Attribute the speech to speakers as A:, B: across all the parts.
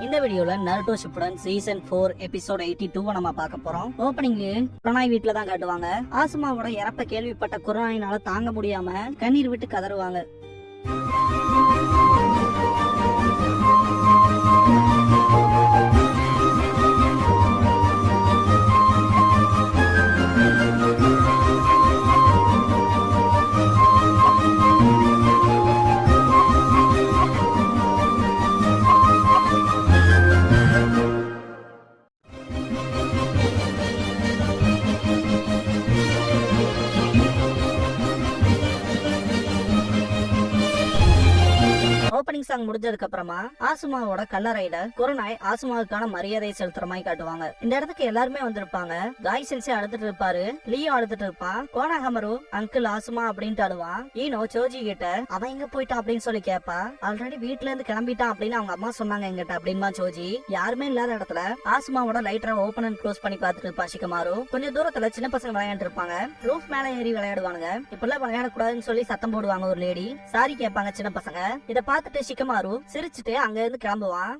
A: இந்த வீடியோல Naruto Shippuden season 4 episode 82 நம்ம பார்க்க போறோம். ஓப்பனிங்ல குரோனாய் வீட்ல தான் காட்டுவாங்க. ஆசுமாவோட இறப்ப கேள்விப்பட்ட குரோனாயினால தாங்க முடியாம கண்ணீர் விட்டு கதறுவாங்க. ஓப்பனிங் சாங் முடிஞ்சதுக்கு அப்புறமா ஆசுமாவோட கல்லறையில குரோனாய் ஆசுமாவுக்கான மரியாதை செலுத்துற மாதிரி காட்டுவாங்க. இந்த இடத்துக்கு எல்லாருமே வந்திருப்பாங்க. காய் சென்சே அழுதுட்டு இருப்பாரு, லியோ அழுதுட்டு இருப்பான், கோனாஹமரு அங்கிள் ஆசுமா அப்படின்ட்டு அழுவான். ஈனோ சோஜி கிட்ட அவன் எங்க போயிட்டான் அப்படின்னு சொல்லி கேப்பா. ஆல்ரெடி வீட்டுல இருந்து கிளம்பிட்டான் அப்படின்னு அவங்க அம்மா சொன்னாங்க எங்கிட்ட அப்படின்மா சோஜி. யாருமே இல்லாத இடத்துல ஆசுமாவோட லைட்டரை ஓபன் அண்ட் க்ளோஸ் பண்ணி பாத்துட்டு இருப்பா ஷிகமாரு. கொஞ்சம் தூரத்துல சின்ன பசங்க விளையாண்டு இருப்பாங்க. ரூஃப் மேல ஏறி விளையாடுவாங்க. இப்பெல்லாம் விளையாடக்கூடாதுன்னு சொல்லி சத்தம் போடுவாங்க. ஒரு லேடி சாரி கேட்பாங்க சின்ன பசங்க. இத பார்த்துட்டு ஷிகமாரு சிரிச்சுட்டு அங்க இருந்து கிளம்புவான்.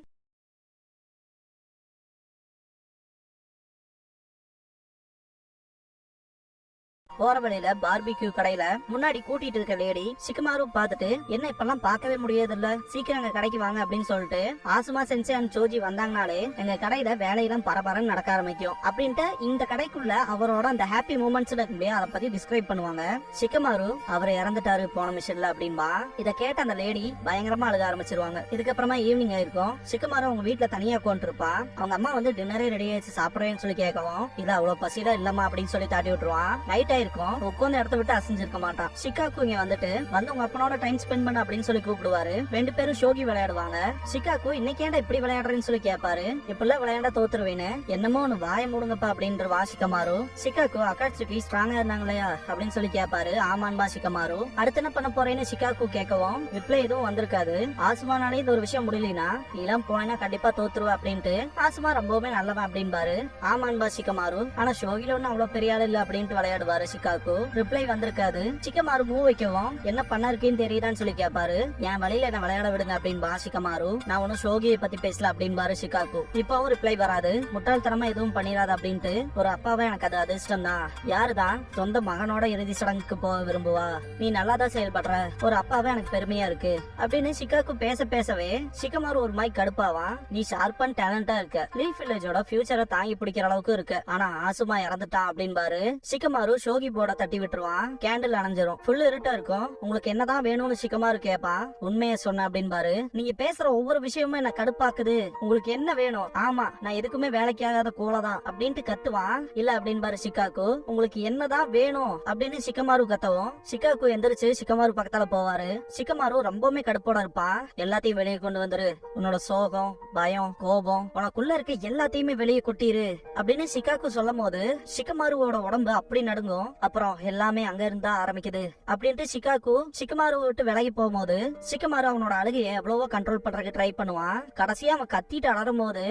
A: போற வழியில பார்பிக்யூ கடையில முன்னாடி கூட்டிட்டு இருக்க லேடி ஷிகமாரு பாத்துட்டு என்ன இப்பெல்லாம் பார்க்கவே முடியாதுல்ல, சீக்கிரம் எங்க கடைக்கு வாங்க அப்படின்னு சொல்லிட்டு ஆசுமா சென்சே அண்ட் சோஜி வந்தாங்கனாலே எங்க கடையில வேலையெல்லாம் பரபரன்னு நடக்க ஆரம்பிக்கும் அப்படின்ட்டு இந்த கடைக்குள்ள அவரோட அந்த ஹாப்பி மூமெண்ட்ஸ் அதை பத்தி டிஸ்கிரைப் பண்ணுவாங்க. ஷிகமாரு அவர் இறந்துட்டாரு போன மிஷன்ல அப்படின்பா. இத கேட்ட அந்த லேடி பயங்கரமா அழுக ஆரம்பிச்சிருவாங்க. இதுக்கப்புறமா ஈவினிங் ஆயிருக்கும். ஷிகமாரு அவங்க வீட்டுல தனியா உட்காந்து இருப்பா. அவங்க அம்மா வந்து டின்னரே ரெடி ஆயிடுச்சு சாப்பிடுறேன்னு சொல்லி கேட்கவும் இல்ல அவ்வளவு பசியில இல்லம்மா அப்படின்னு சொல்லி தாட்டி விட்டுருவான். நைட் உட்கார்ந்து இடத்த விட்டு அசைஞ்சிருக்க மாட்டான். ஷிகாக்கு இங்க வந்துட்டு வந்து உங்க அப்பனோட டைம் ஸ்பெண்ட் பண்ண அப்படின்னு சொல்லி கூப்பிடுவாரு. ரெண்டு பேரும் ஷோகி விளையாடுவாங்க. ஷிகாக்கு இன்னைக்கு ஏன்டா இப்படி விளையாடுறேன்னு சொல்லி கேட்பாரு. இப்பெல்லாம் விளையாட தோத்துருவேன்னு என்னமோ ஒன்னு வாய மூடுங்கப்பா அப்படின்ற ஷிகமாரு. ஷிகாக்கு அக்காட்சுக்கு ஸ்ட்ராங்கா இருந்தாங்களையா அப்படின்னு சொல்லி கேட்பாரு. ஆமான்பா ஷிகமாரு. அடுத்து என்ன பண்ண போறேன்னு ஷிகாக்கு கேட்கவும் ரிப்ளை எதுவும் வந்திருக்காது. ஆசுமானாலே இந்த ஒரு விஷயம் முடியலனா நீலாம் போனா கண்டிப்பா தோத்துருவ அப்படின்ட்டு ஆசுமா ரொம்பவுமே நல்லவன் அப்படின்பாரு. ஆமான்பா ஷிகமாரு. ஆனா ஷோகில ஒன்னும் அவ்வளவு பெரிய ஆள் இல்ல அப்படின்ட்டு விளையாடுவாரு. ஷிகாக்கு ரிப்ளை வந்திருக்காது. ஷிகமாரு மூவ் வைக்கவும் என்ன பண்ண இருக்கேன்னு தெரியுதான்னு சொல்லி கேட்பாரு. என் வழியில என்ன விளையாட விடுங்க அப்படின்பா ஷிகமாரு. நான் ஒன்னும் ஷோகியை பத்தி பேசல அப்படின்பாரு ஷிகாக்கு. இப்பவும் ரிப்ளை வராது. முட்டாள்தனமா எதுவும் பண்ணிடாது அப்படின்ட்டு ஒரு அப்பாவே எனக்கு அது அதிர்ஷ்டம் தான். யாருதான் சொந்த மகனோட இறுதி சடங்குக்கு போக விரும்புவா? நீ நல்லாதான் செயல்படுற. ஒரு அப்பாவே எனக்கு பெருமையா இருக்கு அப்படின்னு ஷிகாக்கு பேசவே ஷிகமாரு ஒரு மாதிரி கடுப்பாவான். நீ ஷார்ப் அண்ட் டேலண்டா இருக்க. லீஃப் வில்லேஜோட ஃபியூச்சரை தாங்கி பிடிக்கிற அளவுக்கு இருக்கு. ஆனா ஆசுமா இறந்துட்டான் அப்படின்பாரு. ஷிகமாரு ஷோகி போர்ட தட்டி விட்டுருவான். கேண்டில் அணைஞ்சிரும். ஃபுல் இருட்டா இருக்கும். உங்களுக்கு என்னதான் வேணும்னு ஷிகமாரு கேப்பா. உண்மையை சொன்ன அப்படின்பாரு. நீங்க பேசுற ஒவ்வொரு விஷயமும் என்ன கடுப்பாக்குது. உங்களுக்கு என்ன வேணும்? ஆமா நான் எதுக்குமே வேலைக்கு ஆகாத கோலதான் அப்படின்ட்டு கத்துவான். இல்ல அப்படின்பாரு ஷிகாக்கு. உங்களுக்கு என்னதான் வேணும் அப்படின்னு ஷிகமாரு கத்தவும் ஷிகாக்கு எந்திரிச்சு ஷிகமாரு பக்கத்தால போவாரு. ஷிகமாரு ரொம்பவுமே கடுப்போட இருப்பான். எல்லாத்தையும் வெளியே கொண்டு வந்துரு. உன்னோட சோகம், பயம், கோபம், உனக்குள்ள இருக்க எல்லாத்தையுமே வெளியே கொட்டிரு அப்படின்னு ஷிகாக்கு சொல்லும் போது ஷிகமாருவோட உடம்பு அப்படி நடுங்கும். அப்புறம் எல்லாமே அங்க இருந்தா ஆரம்பிக்குது அப்படின்ட்டு ஷிகாக்கு ஷிகமாரு விட்டு விலகி போகும்போது ஷிகமாரு அவனோட அழுகையை எவ்வளவோ கண்ட்ரோல் பண்றதுக்கு ட்ரை பண்ணுவான். கடைசியா அவன் கத்திட்டு அலறும் போது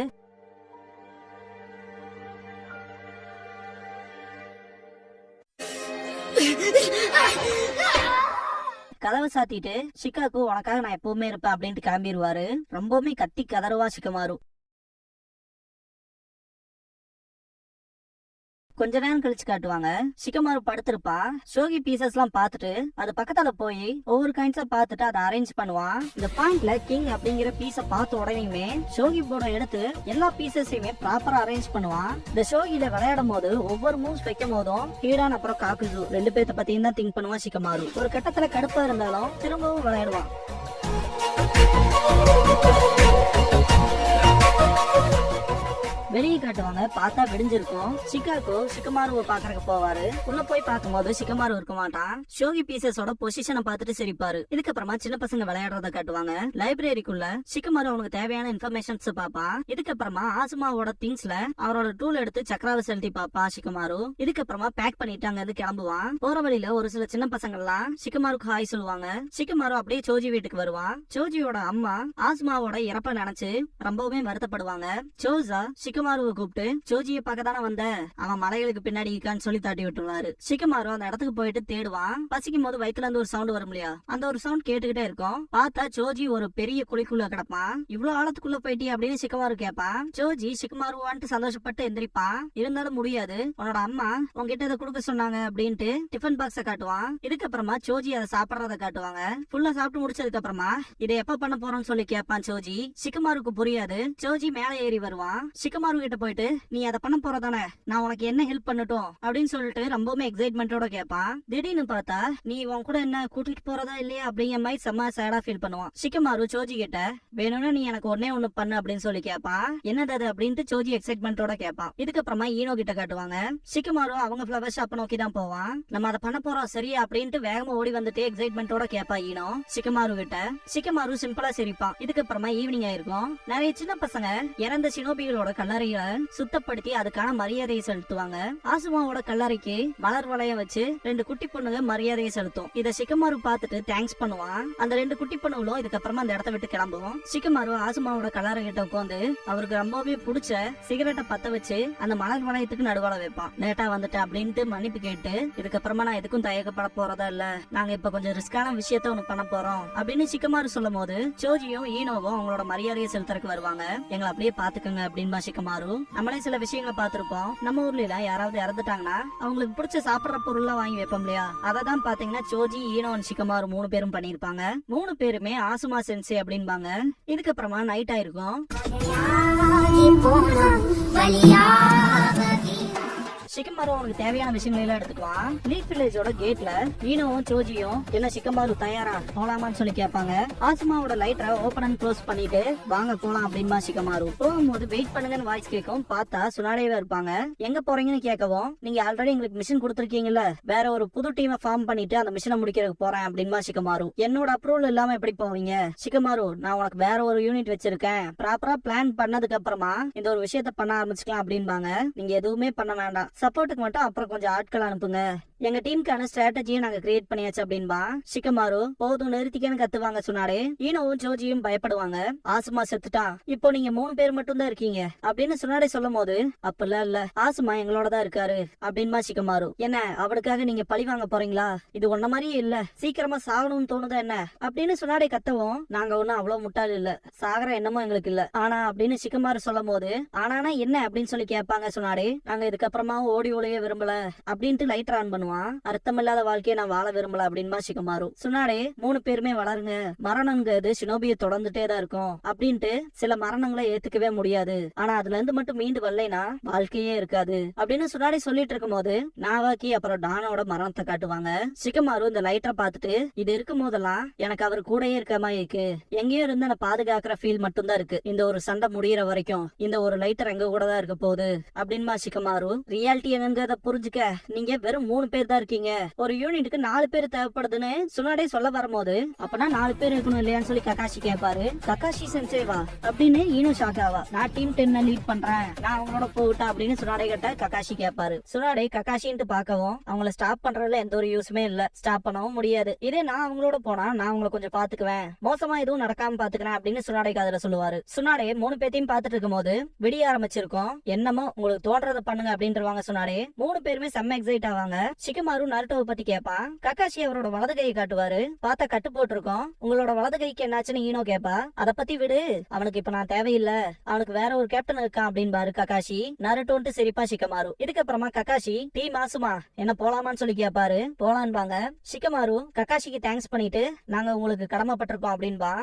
A: கதவை சாத்திட்டு ஷிகாக்கு உனக்காக நான் எப்பவுமே இருப்பேன் அப்படின்ட்டு கிளம்பிடுவாரு. ரொம்பவுமே கத்தி கதறுவா ஷிகமாரு. கொஞ்ச நேரம் கழிச்சு காட்டுவாங்க. ஷிகமாரு படுத்திருப்பா. ஷோகி பீசஸ் எல்லாம் பாத்துட்டு அது பக்கத்தால போய் ஒவ்வொரு கைண்ட்ஸா பாத்துட்டு அதை அரேஞ்ச் பண்ணுவான். இந்த பாயிண்ட்ல கிங் அப்படிங்கிற பீஸ பார்த்த உடனேயுமே ஷோகி போர்ட எடுத்து எல்லா பீசஸையுமே ப்ராப்பரா அரேஞ்ச் பண்ணுவான். இந்த ஷோகில விளையாடும் போது ஒவ்வொரு மூவ்ஸ் வைக்கும் போதும் ஹீடான் அப்புறம் காக்குஜு ரெண்டு பேர்த்த பத்தியும் தான் திங்க் பண்ணுவான் ஷிகமாரு. ஒரு கட்டத்துல கடுப்பா இருந்தாலும் திரும்பவும் விளையாடுவான். வெளியே காட்டுவாங்க. பார்த்தா விடிஞ்சிருக்கும். ஷிகாக்கு ஷிகமாருவை பாக்குறதுக்கு போவாரு. உள்ள போய் பார்க்கும்போது ஷிகமாரு இருக்க மாட்டான். ஷோகி பீசஸோட பொசிஷனை பார்த்துட்டு சிரிப்பாரு. இதுக்கப்புறமா சின்ன பசங்க விளையாடுறத காட்டுவாங்க. லைப்ரரிக்குள்ள ஷிகமாரு அவனுக்கு தேவையான இன்ஃபர்மேஷன்ஸ் பாப்பான். இதுக்கப்புறமா ஆசுமாவோட திங்ஸ்ல அவரோட டூல் எடுத்து சக்கராவை செலுத்தி பாப்பா ஷிகமாரு. இதுக்கப்புறமா பேக் பண்ணிட்டு அங்க இருந்து கிளம்புவான். போற வழியில ஒரு சில சின்ன பசங்க எல்லாம் ஷிகமாருக்கு ஹாய் சொல்லுவாங்க. ஷிகமாரு அப்படியே சோஜி வீட்டுக்கு வருவான். சோஜியோட அம்மா ஆசுமாவோட இறப்ப நினைச்சு ரொம்பவுமே வருத்தப்படுவாங்க. சோஜா ஷிகமாரு சிக்கமாருவை கூப்பிட்டு சோஜியை பார்க்க தானே வந்த, அவன் மலைகளுக்கு பின்னாடி இருக்கான்னு சொல்லி தாட்டி விட்டுருவாரு. சிக்கமாரு அந்த இடத்துக்கு போயிட்டு தேடுவான். பசிக்கும் போது வயிற்றுல இருந்து ஒரு சவுண்ட் வரும் இல்லையா, அந்த ஒரு சவுண்ட் கேட்டுக்கிட்டே இருக்கும். பார்த்தா ஜோஜி ஒரு பெரிய குழிக்குள்ள கிடப்பான். இவ்வளவு ஆழத்துக்குள்ள போயிட்டி அப்படின்னு சிக்கமாரு கேட்பான். ஜோஜி சிக்கமாருவான்ட்டு சந்தோஷப்பட்டு எந்திரிப்பான். இருந்தாலும் முடியாது, உன்னோட அம்மா உங்ககிட்ட இதை கொடுக்க சொன்னாங்க அப்படின்ட்டு டிஃபன் பாக்ஸ காட்டுவான். இதுக்கப்புறமா ஜோஜி அதை சாப்பிடறத காட்டுவாங்க. ஃபுல்லா சாப்பிட்டு முடிச்சதுக்கு அப்புறமா இதை எப்ப பண்ண போறோம்னு சொல்லி கேட்பான் ஜோஜி. சிக்கமாருக்கு புரியாது. ஜோஜி மேல ஏறி வருவான். சிக்கமாரு கிட்ட போயிட்டு நீ அதை பண்ண போறதானே, நான் உனக்கு என்ன ஹெல்ப் பண்ணட்டும் அப்படின்னு சொல்லிட்டு ரொம்பவுமே எக்ஸைட்மெண்டோட கேட்பான். திடீர்னு பார்த்தா நீ உன் கூட என்ன கூட்டிட்டு போறதா இல்லையா அப்படிங்கிற மாதிரி செம்ம சேடா ஃபீல் பண்ணுவான். சிக்கமாரு ஜோஜி கிட்ட வேணும்னா நீ எனக்கு ஒண்ணு பண்ணு அப்படின்னு சொல்லி கேட்பான். என்னது அது அப்படின்ட்டு ஜோஜி எக்ஸைட்மெண்டோட கேட்பான். இதுக்கப்புறமா ஈனோ கிட்ட காட்டுவாங்க. சிக்கமாரு அவங்க ஃபிளவர் ஷாப் நோக்கி தான் போவான். நம்ம அதை பண்ண போறோம் சரியா அப்படின்ட்டு வேகமா ஓடி வந்துட்டு எக்ஸைட்மெண்டோட கேட்பா ஈனோ சிக்கமாரு கிட்ட. சிக்கமாரு சிம்பிளா சிரிப்பான். இதுக்கப்புறமா ஈவினிங் ஆயிருக்கும். நிறைய சின்ன பசங்க இறந்த சினோபிகளோட கல்லறைகளை சுத்தப்படுத்தி அதுக்கான மரியாதையை செலுத்துவாங்க. ஆசுமாவோட கல்லறைக்கு மலர் வளையம் வச்சு 2 குட்டி பொண்ணுங்க மரியாதையை செலுத்தும். இத சிக்கமாரு பார்த்துட்டு தேங்க்ஸ் பண்ணுவான். அந்த 2 குட்டி பொண்ணுகளும் இதுக்கப்புறமா அந்த இடத்த விட்டு கிளம்புவோம். சிக்கமாரு ஆசுமாவோட கல்லறை கிட்ட உட்காந்து அவருக்கு ரொம்பவே பிடிச்ச சிகரெட்டை பத்த வச்சு அந்த மலர் வளையத்துக்கு நடுவால வைப்பான். லேட்டா வந்துட்டு அப்படின்ட்டு மன்னிப்பு கேட்டு இதுக்கப்புறமா நான் எதுக்கும் தயக்கப்பட போறதா இல்ல, நாங்க இப்ப கொஞ்சம் ரிஸ்கான விஷயத்த ஒண்ணு பண்ண போறோம் அப்படின்னு சிக்கமாரு சொல்லும் போது ஜோஜியும் ஈனோவும் அவங்களோட மரியாதையை செலுத்துறதுக்கு வருவாங்க. எங்களை அப்படியே பாத்துக்கோங்க அப்படின்னு சிக்கமாரு. நம்மளே சில விஷயங்களை பார்த்திருப்போம். நம்ம ஊர்ல யாராவது இறந்துட்டாங்கன்னா அவங்களுக்கு பிடிச்ச சாப்பிடுற பொருள்லாம் வாங்கி வைப்போம் இல்லையா, அததான் பாத்தீங்கன்னா ஜோஜி ஈனோ சிக்கமாரு 3 பேரும் பண்ணிருப்பாங்க. 3 பேருமே ஆசுமா சென்சே அப்படின்பாங்க. இதுக்கப்புறமா நைட் ஆயிருக்கும். சிக்கமாரு அவனுக்கு தேவையான விஷயங்களை எல்லாம் எடுத்துக்குவான். லீஃப் வில்லேஜோட கேட்ல ஈனோவும் ஜோஜியும் என்ன சிக்கமாரு தயாரா போலாமான்னு சொல்லி கேட்பாங்க. ஆசுமாவோட லைட்டரை ஓபன் அண்ட் க்ளோஸ் பண்ணிட்டு வாங்க போலாம் அப்படின்பா சிக்கமாரு. போகும்போது வெயிட் பண்ணுங்கன்னு வாய்ஸ் கேட்கும். பார்த்தா சுனாடேவா இருப்பாங்க. எங்க போறீங்கன்னு கேட்கவும் நீங்க ஆல்ரெடி எங்களுக்கு மிஷன் கொடுத்துருக்கீங்கல்ல, வேற ஒரு புது டீமை ஃபார்ம் பண்ணிட்டு அந்த மிஷனை முடிக்கிறதுக்கு போறேன் அப்படின்பா சிக்கமாரு. என்னோட அப்ரூவல் இல்லாம எப்படி போவீங்க சிக்கமாரு, நான் உனக்கு வேற ஒரு யூனிட் வச்சிருக்கேன், ப்ராப்பரா பிளான் பண்ணதுக்கு அப்புறமா இந்த ஒரு விஷயத்த பண்ண ஆரம்பிச்சுக்கலாம் அப்படின்பாங்க. நீங்க எதுவுமே பண்ண வேண்டாம், சப்போர்ட்டுக்கு மட்டும் அப்புறம் கொஞ்சம் ஆட்கள் அனுப்புங்க, எங்க டீமுக்கான ஸ்ட்ராட்டஜியை நாங்க கிரியேட் பண்ணியாச்சு அப்படின்பா. சிக்கமாரு போதும் நிறுத்திக்கன்னு கத்துவாங்க சுனாடே. ஈனோவும் ஜோஜியும் பயப்படுவாங்க. ஆசுமா செத்துட்டா, இப்போ நீங்க 3 பேர் மட்டும் தான் இருக்கீங்க அப்படின்னு சுனாடே சொல்லும் போது அப்பெல்லாம் இல்ல, ஆசுமா எங்களோட தான் இருக்காரு அப்படின்பா சிக்கமாரு. என்ன அவளுக்காக நீங்க பழி வாங்க போறீங்களா, இது ஒன்ன மாதிரியே இல்ல, சீக்கிரமா சாகணும்னு தோணுதா என்ன அப்படின்னு சுனாடே கத்தவும் நாங்க ஒண்ணும் அவ்வளவு முட்டாள் இல்ல, சாகர எண்ணமும் எங்களுக்கு இல்ல ஆனா அப்படின்னு சிக்கமாரு சொல்லும் போது ஆனானா என்ன அப்படின்னு சொல்லி கேட்பாங்க சுனாடே. நாங்க இதுக்கப்புறமா ஓடி ஒளிய விரும்பல அப்படின்ட்டு லைட்டர் ஆன் பண்ணுவான். அர்த்தமில்லாத வாழ்க்கையை நான் வாழ விரும்பல அப்படின்பா சிக்கமாரு. சுனாடே 3 பேருமே வளருங்க, மரணங்கிறது ஷினோபியை தொடர்ந்துட்டே தான் இருக்கும் அப்படின்ட்டு சில மரணங்களை ஏத்துக்கவே முடியாது, ஆனா அதுல இருந்து மட்டும் மீண்டு வரலைனா வாழ்க்கையே இருக்காது அப்படின்னு சுனாடே சொல்லிட்டு இருக்கும் போது நாவாக்கி அப்புறம் டானோட மரணத்தை காட்டுவாங்க. சிக்கமாரு இந்த லைட்டரை பார்த்துட்டு இது இருக்கும் போதெல்லாம் எனக்கு அவர் கூடயே இருக்க மாதிரி இருக்கு, எங்கேயோ இருந்து என்ன பாதுகாக்கிற ஃபீல் மட்டும் தான் இருக்கு, இந்த ஒரு சண்டை முடியற வரைக்கும் இந்த ஒரு லைட்டர் எங்க கூட தான் இருக்க போகுது அப்படின்பா சிக்கமாரு. ரியாலிட்டி என்னங்கறத புரிஞ்சுக்க நீங்க வெறும் 3 பேர் தான் இருக்கீங்க, ஒரு யூனிட்டுக்கு 4 பேர் தேவைப்படுதுன்னு சுனாடே சொல்ல வரும்போது அப்பனா 4 பேர் இருக்கணும் இல்லையான்னு சொல்லி ககாஷி கேட்பாரு. ககாஷி சென்சேவா அப்படின்னு ஈனோ ஷாக் ஆவா. நான் டீம் 10 லீட் பண்றேன், நான் அவங்களோட போகட்டா அப்படின்னு சுனாடே கிட்ட ககாஷி கேட்பாரு. சுனாடே ககாஷின்ட்டு பார்க்கவும் அவங்கள ஸ்டாப் பண்றதுல எந்த ஒரு யூஸுமே இல்ல, ஸ்டாப் பண்ணவும் முடியாது, இதே நான் அவங்களோட போனா நான் அவங்கள கொஞ்சம் பாத்துக்குவேன், மோசமா எதுவும் நடக்காம பாத்துக்கிறேன் அப்படின்னு சுனாடே காதுல சொல்லுவாரு. சுனாடே 3 பேத்தையும் பாத்துட்டு இருக்கும் போது விடிய ஆரம்பிச்சிருக்கோம். என்னமோ உங்களுக்கு தோன்றத பண்ணுங்க அப்படின்றவாங்க சுனாடே. 3 பேருமே செம்ம எக்ஸைட் ஆவாங்க. சிக்கமாரு நருட்டோவை பத்தி கேட்பான். ககாஷி அவரோட வலது கையை காட்டுவாரு. பார்த்தா கட்டு போட்டிருக்கோம். உங்களோட வலது கைக்கு என்னாச்சுன்னு ஈனோ கேப்பா. அத பத்தி விடு, அவனுக்கு இப்ப நான் தேவையில்ல, அவனுக்கு வேற ஒரு கேப்டன் இருக்கான் அப்படின்பாரு ககாஷி. நருட்டோன்ட்டு சிரிப்பா சிக்கமாரு. இதுக்கப்புறமா ககாஷி டீ மாசுமா என்ன போலாமான்னு சொல்லி கேட்பாரு. போலான்பாங்க. சிக்கமாரு ககாஷிக்கு தேங்க்ஸ் பண்ணிட்டு நாங்க உங்களுக்கு கடமைப்பட்டிருக்கோம் அப்படின்பா.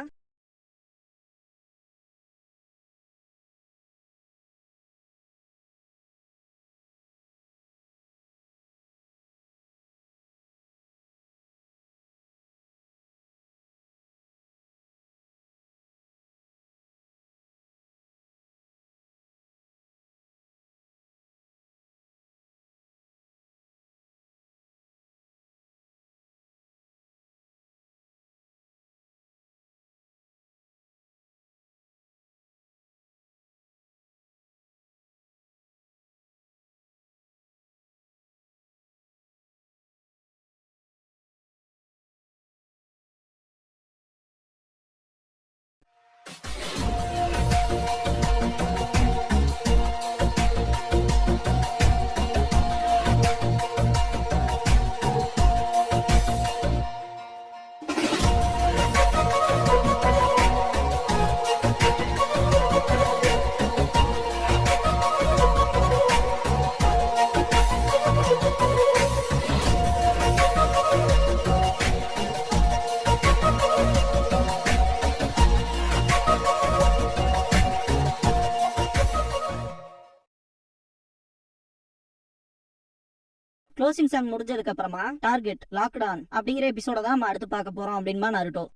A: க்ளோசிங் சாங் முடிஞ்சதுக்கு அப்புறமா டார்கெட் லாக்ட் ஆன் அப்படிங்கிற எபிசோட தான் நம்ம அடுத்து பார்க்க போறோம் அப்படின்பா நருட்டோ.